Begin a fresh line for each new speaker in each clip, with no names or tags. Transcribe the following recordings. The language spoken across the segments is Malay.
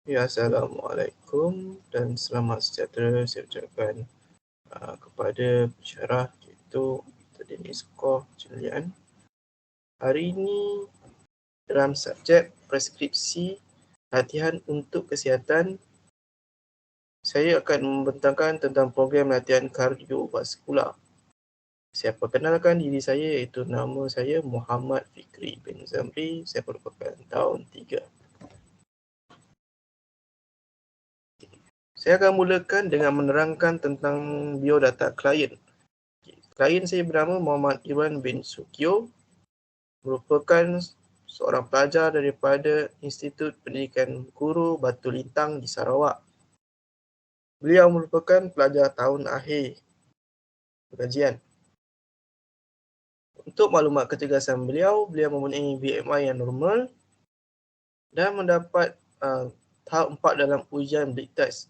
Ya, Assalamualaikum dan selamat sejahtera saya ucapkan kepada pensyarah iaitu Dr. Dennis Koh Julian. Hari ini dalam subjek preskripsi latihan untuk kesihatan, saya akan membentangkan tentang program latihan kardiovaskular. Saya perkenalkan diri saya iaitu nama saya Muhammad Fikri bin Zamri. Saya merupakan tahun 3. Saya akan mulakan dengan menerangkan tentang biodata klien. Klien saya bernama Muhammad Irwan bin Sukio, merupakan seorang pelajar daripada Institut Pendidikan Guru Batu Lintang di Sarawak. Beliau merupakan pelajar tahun akhir pengajian. Untuk maklumat kecergasan beliau mempunyai BMI yang normal dan mendapat tahap 4 dalam ujian blik test.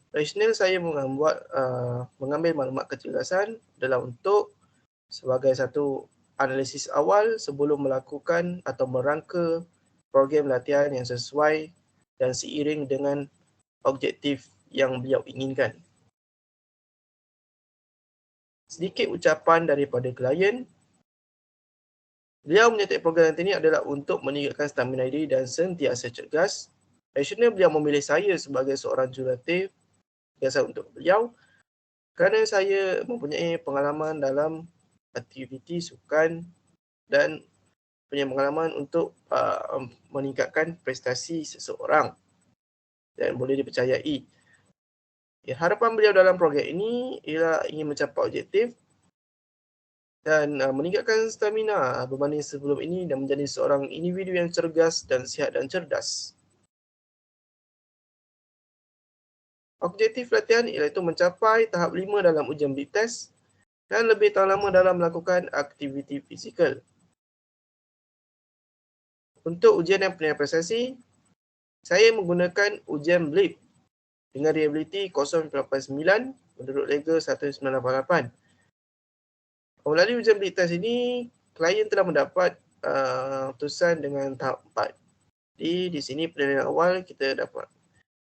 Rasional saya mengambil maklumat kecergasan adalah untuk sebagai satu analisis awal sebelum melakukan atau merangka program latihan yang sesuai dan seiring dengan objektif yang beliau inginkan. Sedikit ucapan daripada klien. Beliau menyertai program latihan ini adalah untuk meningkatkan stamina diri dan sentiasa cergas. Rasional beliau memilih saya sebagai seorang jurulatih biasa untuk beliau kerana saya mempunyai pengalaman dalam aktiviti sukan dan punya pengalaman untuk meningkatkan prestasi seseorang dan boleh dipercayai. Ya, harapan beliau dalam program ini ialah ingin mencapai objektif dan meningkatkan stamina berbanding sebelum ini dan menjadi seorang individu yang cergas dan sihat dan cerdas. Objektif latihan iaitu mencapai tahap 5 dalam ujian blik test dan lebih tahan lama dalam melakukan aktiviti fizikal. Untuk ujian yang penilaian prestasi, saya menggunakan ujian BLIP dengan reliability 0.89 menurut Lega 1988. Melalui ujian blik test ini, klien telah mendapat putusan dengan tahap 4. Jadi di sini penilaian awal kita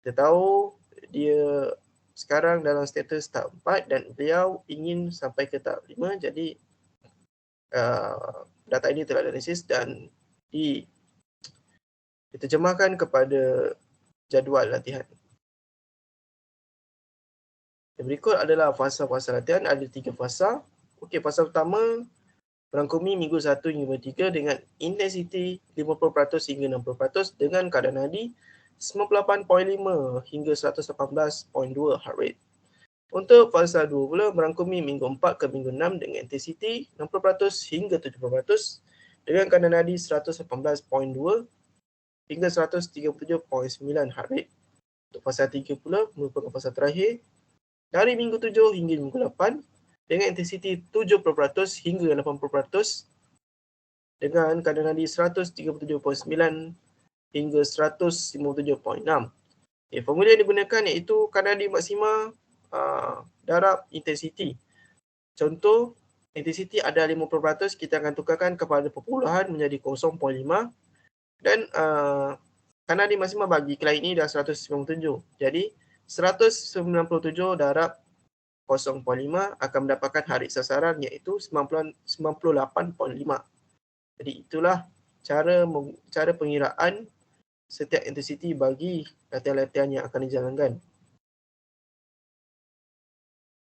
tahu dia sekarang dalam status tahap 4 dan beliau ingin sampai ke tahap 5. Jadi data ini telah dianalisis dan diterjemahkan kepada jadual latihan. Berikut adalah fasa-fasa latihan. Ada 3 fasa. Okey, fasa pertama merangkumi minggu 1 hingga 3 dengan intensiti 50% hingga 60% dengan kadar nadi 98.5 hingga 118.2 heart rate. Untuk fasa 2 pula merangkumi minggu 4 ke minggu 6 dengan intensiti 60% hingga 70% dengan kadar nadi 118.2 hingga 137.9 heart rate. Untuk fasa 3 pula merupakan fasa terakhir dari minggu 7 hingga minggu 8 dengan intensiti 70% hingga 80% dengan kadar nadi 137.9 hingga 157.6. Formula yang digunakan iaitu kadar nadi maksima darab intensiti. Contoh, intensiti ada 50%, kita akan tukarkan kepada perpuluhan menjadi 0.5 dan kadar nadi maksima bagi klien ini dah 197. Jadi 197 darab 0.5 akan mendapatkan harit sasaran iaitu 98.5. Jadi itulah cara pengiraan setiap intensiti bagi latihan-latihan yang akan dijalankan.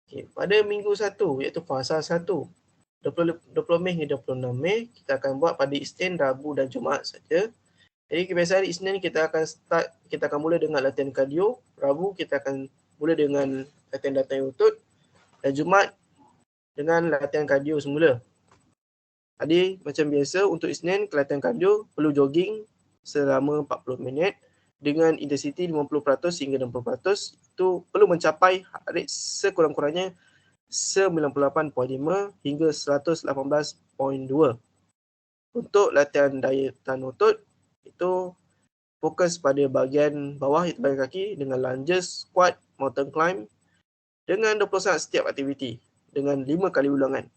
Okay, pada minggu 1 iaitu fasa 1, 20 Mei hingga 26 Mei, kita akan buat pada Isnin, Rabu dan Jumaat saja. Jadi kebiasaan Isnin kita akan mula dengan latihan kardio, Rabu kita akan mula dengan latihan datang lutut dan Jumaat dengan latihan kardio semula. Jadi macam biasa untuk Isnin latihan kardio perlu jogging selama 40 minit dengan intensiti 50% hingga 60%. Itu perlu mencapai heart rate sekurang-kurangnya 98.5 hingga 118.2. Untuk latihan daya tahan lutut itu fokus pada bahagian bawah iaitu bahagian kaki dengan lunges, squat, mountain climb dengan 20 saat setiap aktiviti dengan 5 kali ulangan.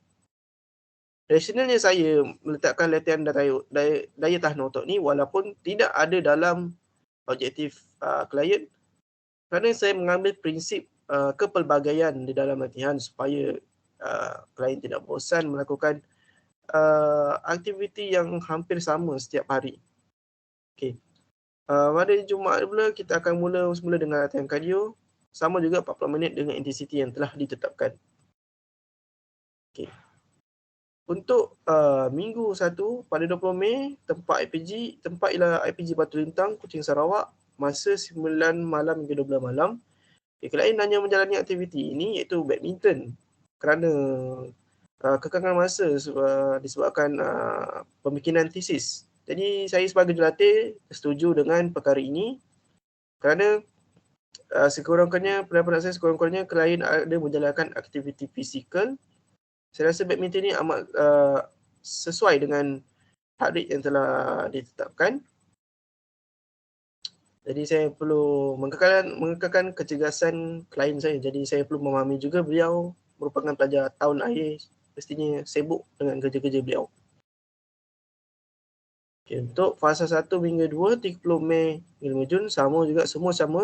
Rasionalnya saya meletakkan latihan daya tahan otot ni walaupun tidak ada dalam objektif klien, kerana saya mengambil prinsip kepelbagaian di dalam latihan supaya klien tidak bosan melakukan aktiviti yang hampir sama setiap hari. Okey. Pada Jumaat pula kita akan mula semula dengan latihan kardio, sama juga 40 minit dengan intensiti yang telah ditetapkan. Okey. Untuk minggu 1 pada 20 Mei, tempat ialah IPG Batu Lintang, Kuching Sarawak, masa 9 malam hingga 12 malam. Klien hanya menjalani aktiviti ini iaitu badminton kerana kekangan masa disebabkan pembikinan tesis. Jadi saya sebagai jurulatih setuju dengan perkara ini kerana sekurang-kurangnya pendapat saya sekurang-kurangnya klien ada menjalankan aktiviti fizikal. Saya rasa badminton ini amat sesuai dengan heart rate yang telah ditetapkan. Jadi saya perlu mengekalkan kecergasan klien saya. Jadi saya perlu memahami juga beliau merupakan pelajar tahun akhir, pastinya sibuk dengan kerja-kerja beliau. Okay, untuk fasa 1 hingga 2, 30 Mei hingga 5 Jun, sama juga, semua sama.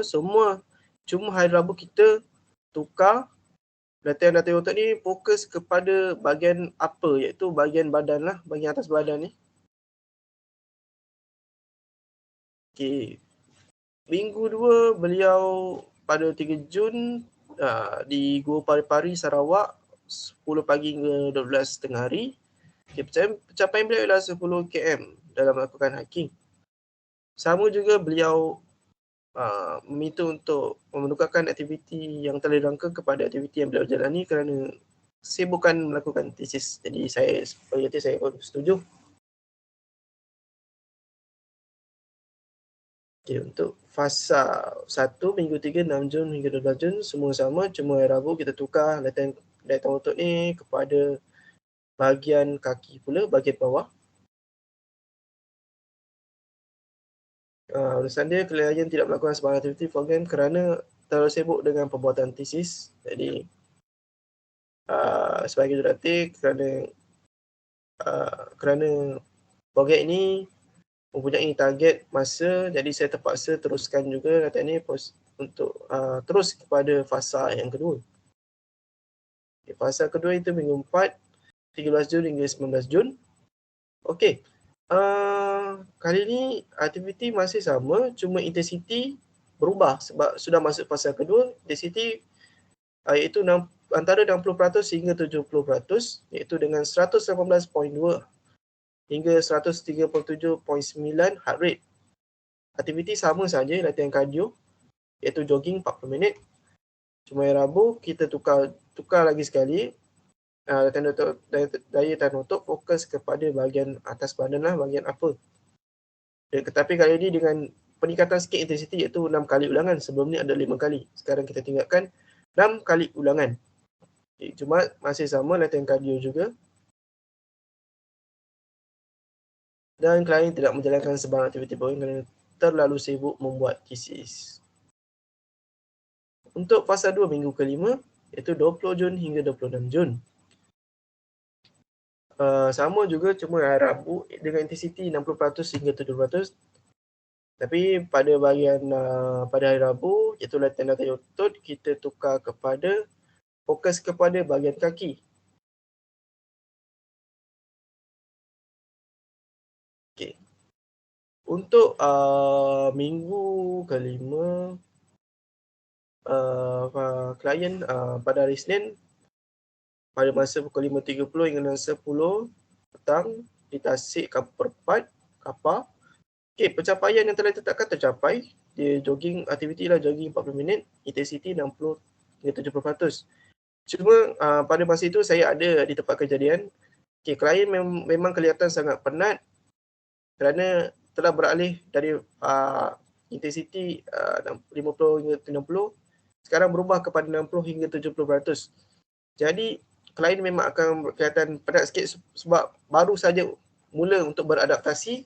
Cuma hari Rabu kita tukar latihan-latihan otot ni fokus kepada bahagian upper, iaitu bahagian badan lah, bahagian atas badan ni. Okay. Minggu 2 beliau pada 3 Jun di Gua Pari-Pari Sarawak 10 pagi hingga 12 tengah hari. Okay, pencapaian beliau ialah 10 km dalam melakukan hiking. Sama juga beliau meminta untuk menukarkan aktiviti yang telah dirangka kepada aktiviti yang beliau jalani kerana sibukan melakukan tesis. Jadi saya sebagai saya pun setuju. Okay, untuk fasa 1 minggu 3 6 Jun hingga 12 Jun semua sama, cuma hari Rabu kita tukar latihan otot ni kepada bahagian kaki pula, bahagian bawah. Alasan dia klien tidak melakukan sebarang aktiviti program kerana terlalu sibuk dengan pembuatan tesis. Jadi sebagai jurulatih kerana program ini mempunyai target masa, jadi saya terpaksa teruskan juga latihan ini untuk terus kepada fasa yang kedua. Okay, fasa kedua itu minggu 4, 13 Jun hingga 19 Jun. Okey. Kali ini aktiviti masih sama, cuma intensiti berubah sebab sudah masuk fasa kedua. Intensiti iaitu antara 60% hingga 70%, iaitu dengan 118.2 hingga 137.9 heart rate. Aktiviti sama saja, latihan kardio, iaitu jogging 40 minit. Cuma hari Rabu kita tukar lagi sekali. Daya tahan otot fokus kepada bahagian atas badan lah, bahagian upper. Tetapi kali ini dengan peningkatan sikit intensiti iaitu 6 kali ulangan. Sebelum ni ada 5 kali. Sekarang kita tinggalkan 6 kali ulangan. Cuma masih sama latihan kardio juga. Dan klien tidak menjalankan sebarang aktiviti program kerana terlalu sibuk membuat tesis. Untuk fasa 2 minggu ke-5 iaitu 20 Jun hingga 26 Jun. Sama juga, cuma hari Rabu dengan intensiti 60% hingga 70%. Tapi pada bahagian pada hari Rabu iaitu latihan otot, kita tukar kepada fokus kepada bahagian kaki. Okey. Untuk minggu ke-5 klien pada hari Isnin pada masa pukul 5.30 hingga 10 petang di Tasik Kampung Perpat, Kapar. Okey, pencapaian yang telah ditetapkan tercapai. Dia jogging, aktiviti lah jogging 40 minit, intensiti 60 hingga 70%. Cuma pada masa itu saya ada di tempat kejadian. Okey, klien memang kelihatan sangat penat kerana telah beralih dari intensiti 50 hingga 60, sekarang berubah kepada 60 hingga 70%. Jadi klien memang akan kelihatan penat sikit sebab baru saja mula untuk beradaptasi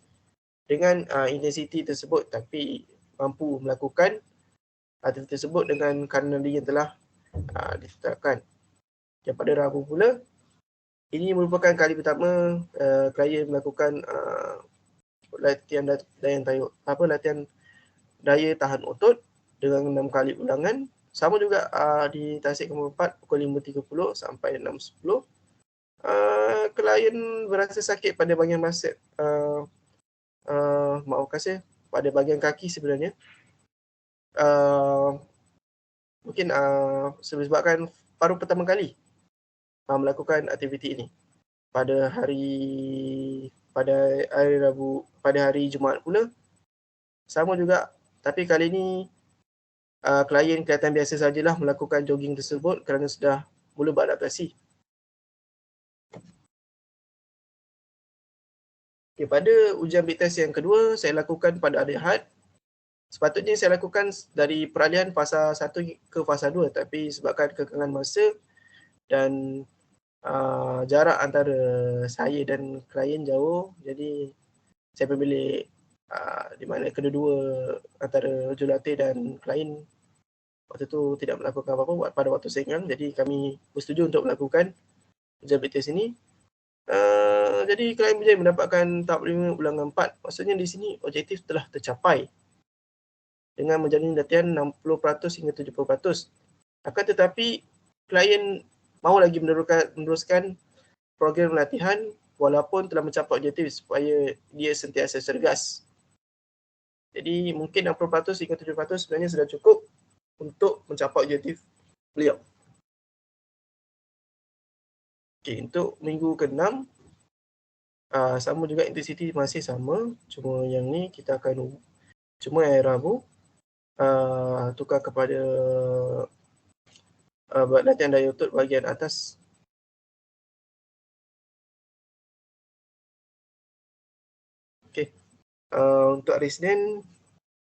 dengan intensiti tersebut, tapi mampu melakukan aktiviti tersebut dengan kanali yang telah ditetapkan. Pada Rabu pula, ini merupakan kali pertama latihan daya tahan otot dengan 6 kali ulangan. Sama juga di tasik nombor 4 pukul 5.30 sampai 6.10. Klien berasa sakit pada bahagian bicep, pada bahagian kaki sebenarnya. Mungkin sebabkan baru pertama kali melakukan aktiviti ini pada hari Jumaat pula. Sama juga, tapi kali ini klien kelihatan biasa sajalah melakukan jogging tersebut kerana sudah mula beradaptasi. Okay, pada ujian big test yang kedua saya lakukan pada hari Ahad. Sepatutnya saya lakukan dari peralihan fasa 1 ke fasa 2, tapi sebabkan kekangan masa dan jarak antara saya dan klien jauh, jadi saya memilih di mana kedua-dua antara jurulatih dan klien waktu tu tidak melakukan apa-apa pada waktu senggang, jadi kami bersetuju untuk melakukan ujian big test ini. Jadi klien berjaya mendapatkan tahap 5 ulangan 4. Maksudnya di sini objektif telah tercapai dengan menjalani latihan 60% hingga 70%. Akan tetapi klien mahu lagi meneruskan program latihan walaupun telah mencapai objektif supaya dia sentiasa cergas. Jadi mungkin 60% hingga 70% sebenarnya sudah cukup untuk mencapai objektif beliau. Okay, untuk minggu ke-6 sama juga intensiti masih sama, cuma yang ni kita akan hari Rabu tukar kepada latihan daya otot bahagian atas. Okay. Untuk hari Senin,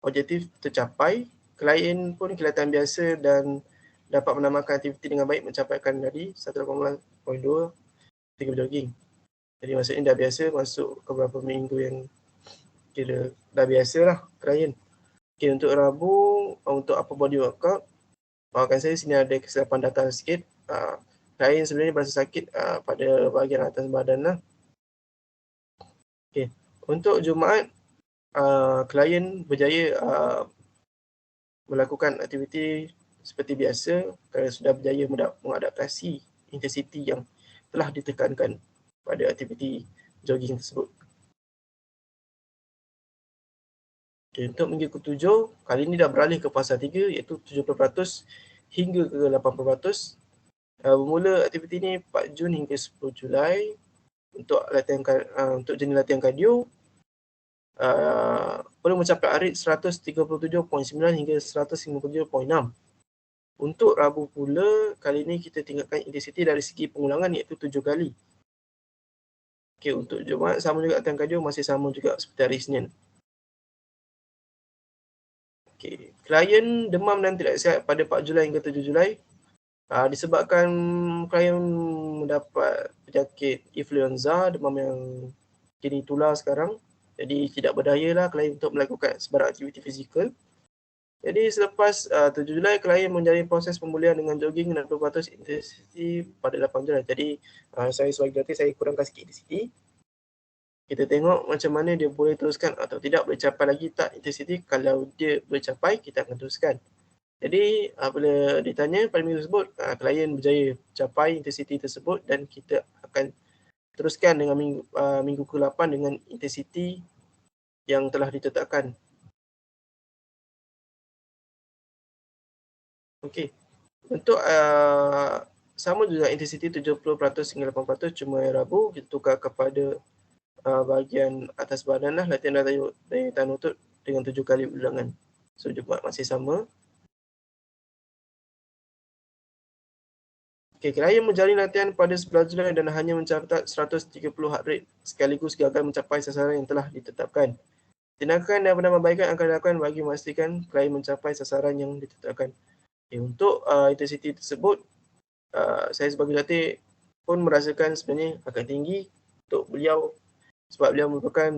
objektif tercapai. Klien pun kelihatan biasa dan dapat menambahkan aktiviti dengan baik, mencapaikan tadi 1.2 3 jogging. Jadi maksudnya dah biasa masuk ke beberapa minggu yang kira dah biasa lah klien. Okay, untuk Rabu, untuk upper body workout, maafkan saya sini ada kesilapan data sikit. Klien sebenarnya berasa sakit pada bahagian atas badan lah. Okay. Untuk Jumaat, klien berjaya melakukan aktiviti seperti biasa kerana sudah berjaya mengadaptasi intensiti yang telah ditekankan pada aktiviti jogging tersebut. Okay, untuk minggu ke-7, kali ini dah beralih ke fasa 3 iaitu 70% hingga ke 80%. Bermula aktiviti ini 4 Jun hingga 10 Julai. Untuk jenis latihan kardio, perlu mencapai arit 137.9 hingga 157.6. Untuk Rabu pula, kali ini kita tingkatkan intensiti dari segi pengulangan iaitu 7 kali. Okay, untuk Jumaat sama juga latihan kardio masih sama juga seperti hari Isnin. Okay. Klien demam dan tidak sihat pada 4 Julai hingga 7 Julai. Disebabkan klien mendapat penyakit influenza, demam yang kini tular sekarang. Jadi tidak berdaya lah klien untuk melakukan sebarang aktiviti fizikal. Jadi selepas 7 Julai, klien menjalani proses pemulihan dengan jogging 60% intensiti pada 8 Julai. Jadi saya sebagai jurulatih, saya kurangkan sikit di sini. Kita tengok macam mana dia boleh teruskan atau tidak, boleh capai lagi tak intensiti. Kalau dia boleh capai, kita akan teruskan. Jadi apabila ditanya pada minggu tersebut, klien berjaya capai intensiti tersebut dan kita akan teruskan dengan minggu ke-8 dengan intensiti yang telah ditetapkan. Okey. Untuk sama juga intensiti 70% hingga 80%, cuma Rabu kita tukar kepada bahagian atas badan lah, latihan daya tahan otot dengan 7 kali ulangan. So Jumaat masih sama. Okay, klien menjalani latihan pada 11 Julai dan hanya mencatat 130 heart rate sekaligus gagal mencapai sasaran yang telah ditetapkan. Tindakan dan penambahbaikan akan dilakukan bagi memastikan klien mencapai sasaran yang ditetapkan. Okay, untuk intensiti tersebut, saya sebagai jurulatih pun merasakan sebenarnya agak tinggi untuk beliau sebab beliau merupakan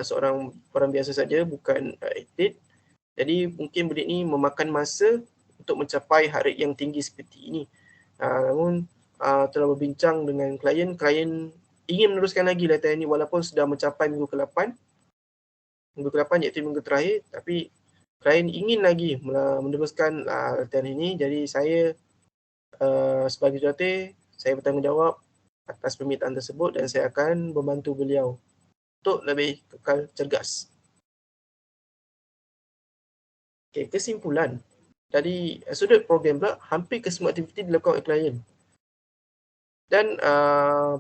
seorang orang biasa saja, bukan atlet. Jadi mungkin benda ini memakan masa untuk mencapai heart rate yang tinggi seperti ini. Namun telah berbincang dengan klien ingin meneruskan lagi latihan ini walaupun sudah mencapai minggu ke-8 iaitu minggu terakhir, tapi klien ingin lagi meneruskan latihan ini, jadi saya sebagai jurulatih, saya bertanggungjawab atas permintaan tersebut dan saya akan membantu beliau untuk lebih kekal cergas. Okay, kesimpulan. Dari sudut program pula, hampir kesemua aktiviti dilakukan oleh klien. Dan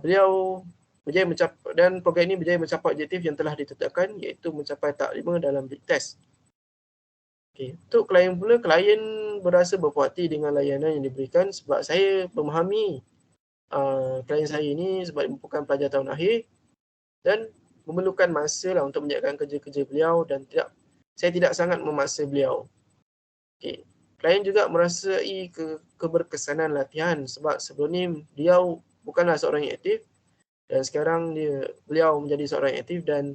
beliau berjaya mencapai, dan program ini berjaya mencapai objektif yang telah ditetapkan, iaitu mencapai tahap 5 dalam big test. Okay. Untuk klien pula, klien berasa berpuas hati dengan layanan yang diberikan sebab saya memahami klien saya ini sebab merupakan pelajar tahun akhir dan memerlukan masa lah untuk menjalankan kerja-kerja beliau dan saya tidak sangat memaksa beliau. Okay. Klien juga merasai keberkesanan latihan sebab sebelum ni beliau bukanlah seorang yang aktif dan sekarang beliau menjadi seorang yang aktif dan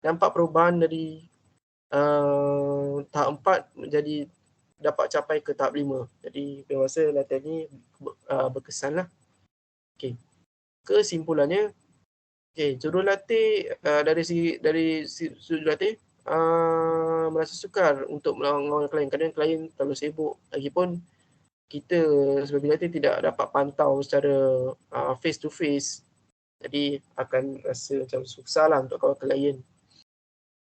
nampak perubahan dari tahap 4 menjadi dapat capai ke tahap 5. Jadi saya rasa latihan ni berkesan lah. Okay. Kesimpulannya, jurulatih dari sudut jurulatih merasa sukar untuk melawan klien. Kadang klien terlalu sibuk. Lagipun kita sebagai jurulatih tidak dapat pantau secara face to face. Jadi akan rasa macam susah lah untuk kawal klien.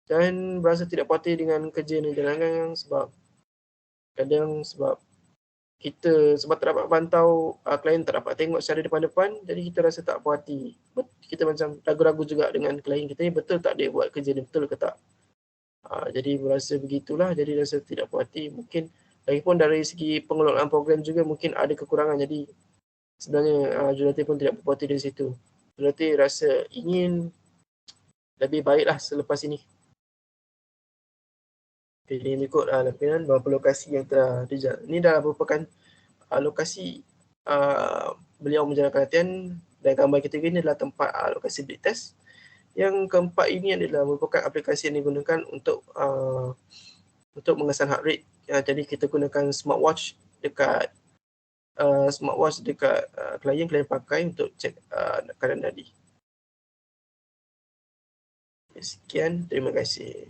Dan berasa tidak puas hati dengan kerja yang dijalankan sebab kita sebab tak dapat pantau, klien tak dapat tengok secara depan-depan, jadi kita rasa tak puas hati. Kita macam ragu-ragu juga dengan klien kita ni, betul tak dia buat kerja ni, betul ke tak. Jadi berasa begitulah, jadi rasa tidak puas hati. Mungkin lagipun dari segi pengelolaan program juga mungkin ada kekurangan, jadi sebenarnya jurulatih pun tidak puas hati dari situ. Jurulatih rasa ingin lebih baiklah selepas ini. Ini mengikut lampiran beberapa lokasi yang telah dijalankan. Ini dah merupakan lokasi beliau menjalankan latihan dan gambar ketiga ini adalah tempat lokasi big test. Yang keempat ini adalah merupakan aplikasi yang digunakan untuk mengesan heart rate. Jadi kita gunakan smartwatch dekat klien pakai untuk cek kadar nadi. Sekian, terima kasih.